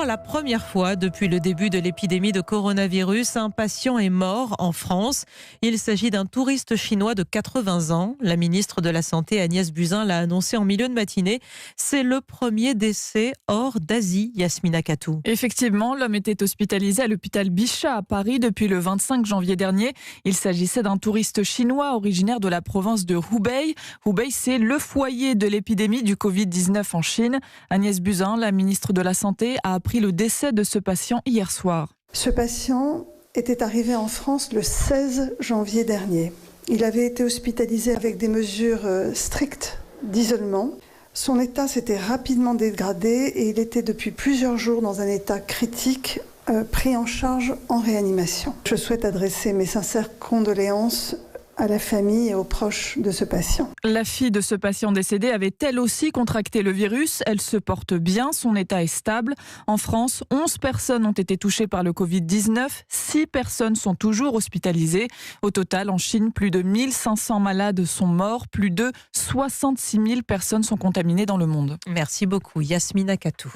Pour la première fois depuis le début de l'épidémie de coronavirus, un patient est mort en France. Il s'agit d'un touriste chinois de 80 ans. La ministre de la Santé, Agnès Buzyn, l'a annoncé en milieu de matinée. C'est le premier décès hors d'Asie, Yasmina Katou. Effectivement, l'homme était hospitalisé à l'hôpital Bichat à Paris depuis le 25 janvier dernier. Il s'agissait d'un touriste chinois originaire de la province de Hubei. Hubei, c'est le foyer de l'épidémie du Covid-19 en Chine. Agnès Buzyn, la ministre de la Santé, a appris le décès de ce patient hier soir. Ce patient était arrivé en France le 16 janvier dernier. Il avait été hospitalisé avec des mesures strictes d'isolement. Son état s'était rapidement dégradé et il était depuis plusieurs jours dans un état critique, pris en charge en réanimation. Je souhaite adresser mes sincères condoléances à la famille et aux proches de ce patient. La fille de ce patient décédé avait elle aussi contracté le virus. Elle se porte bien, son état est stable. En France, 11 personnes ont été touchées par le Covid-19. 6 personnes sont toujours hospitalisées. Au total, en Chine, plus de 1500 malades sont morts. Plus de 66 000 personnes sont contaminées dans le monde. Merci beaucoup, Yasmina Katou.